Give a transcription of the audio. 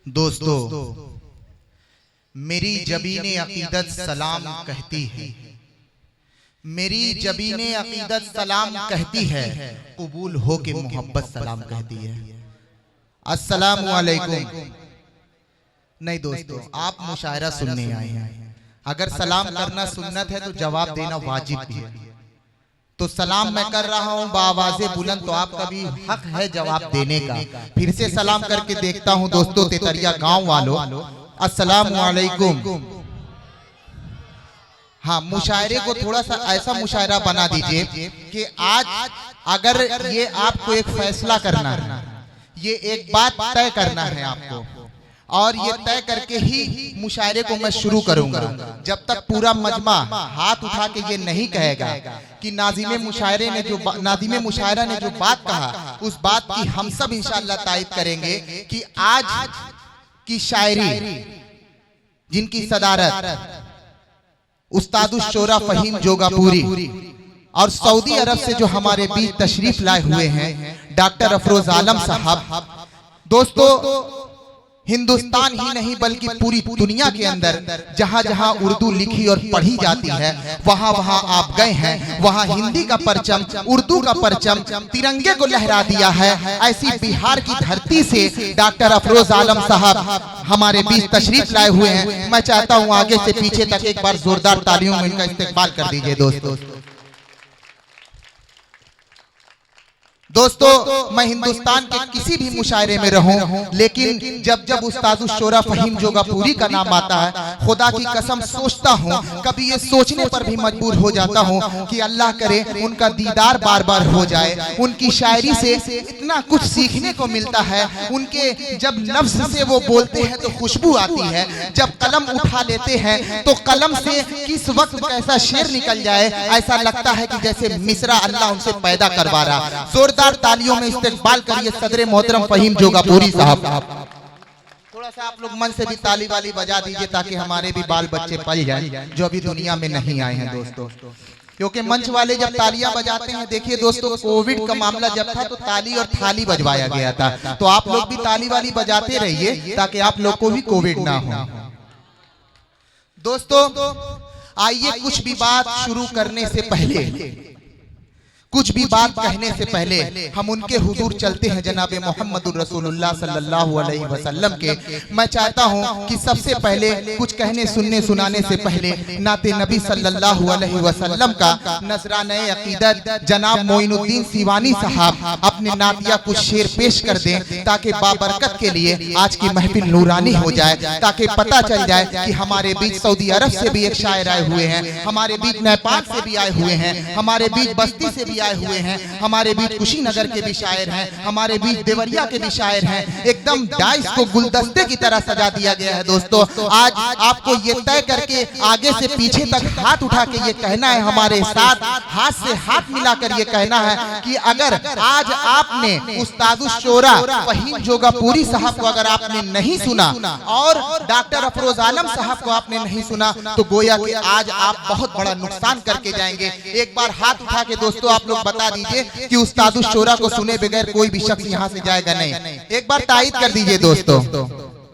दोस्तों, मेरी जबीने अकीदत सलाम कहती है, मेरी जबीने अकीदत सलाम कहती है, कबूल हो के मोहब्बत सलाम कहती है। अस्सलामु अलैकुम। नहीं दोस्तों, आप मुशायरा सुनने आए हैं। अगर सलाम करना सुन्नत है तो जवाब देना वाजिब भी है। तो सलाम मैं कर रहा हूं बावाज़े बुलंद, तो आपका भी हक है जवाब देने का। फिर से सलाम करके देखता हूं दोस्तों, तेतरिया गांव वालों, अस्सलामु अलैकुम। हाँ, मुशायरे को थोड़ा सा ऐसा मुशायरा बना दीजिए कि आज अगर ये आपको एक फैसला करना है, ये एक बात तय करना है आपको, और ये तय करके ही मुशायरे को मैं शुरू करूंगा। जब तक पूरा मजमा हाथ उठा के ये नहीं कहेगा कि नाज़िमे मुशायरा ने जो बात कहा, उस बात की हम सब इंशाअल्लाह तायद करेंगे कि आज की शायरी जिनकी सदारत उस्तादुश शोरा फहीम जोगापुरी और सऊदी अरब से जो हमारे बीच तशरीफ लाए हुए हैं डॉक्टर अफरोज आलम साहब। दोस्तों, हिंदुस्तान ही नहीं बल्कि पूरी दुनिया के अंदर जहां जहां उर्दू लिखी और पढ़ी जाती है, वहां वहां आप गए हैं। वहां हिंदी का परचम, उर्दू का परचम, तिरंगे को लहरा दिया है। ऐसी बिहार की धरती से डॉक्टर अफरोज आलम साहब हमारे बीच तशरीफ लाए हुए हैं। मैं चाहता हूं आगे से पीछे तक एक बार जोरदार तालियों में इनका इस्तेकबाल कर दीजिए। दोस्तों, मैं हिंदुस्तान के किसी भी मुशायरे में रहूं, लेकिन जब जब उस्तादुश शोरा फहीम जोगापुरी का नाम आता है, खुदा की कसम सोचता हूं, कभी ये सोचने पर भी मजबूर हो जाता हूं कि अल्लाह करे उनका दीदार बार बार हो जाए। उनकी शायरी से इतना कुछ सीखने को मिलता है। उनके जब लफ्ज से वो बोलते हैं तो खुशबू आती है, जब कलम उठा लेते हैं तो कलम से किस वक्त कैसा शेर निकल जाए, ऐसा लगता है कि जैसे मिसरा अल्लाह उनसे पैदा करवा रहा। जोरदार तालियों में इस्तेकबाल करिए सदरे मोहतरम फहीम जोगापुरी साहब। थोड़ा सा आप लोग मन से भी ताली वाली बजा दीजिए ताकि हमारे भी बाल बच्चे पल जाएं जो अभी दुनिया में नहीं आए हैं दोस्तों। क्योंकि मंच वाले जब तालियां बजाते हैं, देखिए दोस्तों, कोविड का मामला जब था तो ताली और थाली बजवाया गया था, तो आप लोग भी ताली वाली बजाते रहिए ताकि आप लोग को भी कोविड ना हो। दोस्तों, आइए कुछ भी बात शुरू करने से पहले, कुछ भी बात कहने से पहले हम उनके हुजूर चलते हैं जनाब मोहम्मदुर रसूलुल्लाह सल्लल्लाहु अलैहि वसल्लम के। मैं चाहता हूं कि सबसे पहले कुछ कहने सुनने सुनाने से पहले नाते नबी सल्लल्लाहु अलैहि वसल्लम का नजराने अकीदत जनाब मोइनुद्दीन सिवानी साहब अपने नातिया कुछ शेर पेश कर दें, ताकि बाबरकत के लिए आज की महफिल नूरानी हो जाए, ताकि पता चल जाए कि हमारे बीच सऊदी अरब से भी एक शायर आए हुए हैं, हमारे बीच नेपाल से भी आए हुए हैं, हमारे बीच बस्ती से भी आए हुए हैं, हमारे बीच कुशीनगर के भी शायर हैं, हमारे बीच देवरिया के भी शायर हैं। एकदम डाइस को गुलदस्ते की तरह सजा दिया गया है। दोस्तों, आज आपको ये तय करके आगे से पीछे तक हाथ उठा के ये कहना है, हमारे साथ हाथ से हाथ मिलाकर ये कहना है कि अगर आज आपने उस्तादुश शोरा फहीम जोगापुरी साहब को अगर आपने नहीं सुना और डॉक्टर अफरोज आलम साहब को आपने नहीं सुना, तो गोया कि आज आप बहुत बड़ा नुकसान करके जाएंगे। एक बार हाथ उठा के दोस्तों आप लोग बता दीजिए कि उस्तादुश शोरा को सुने बगैर कोई भी शख्स यहाँ से जाएगा नहीं। एक बार तायद कर दीजिए दोस्तों।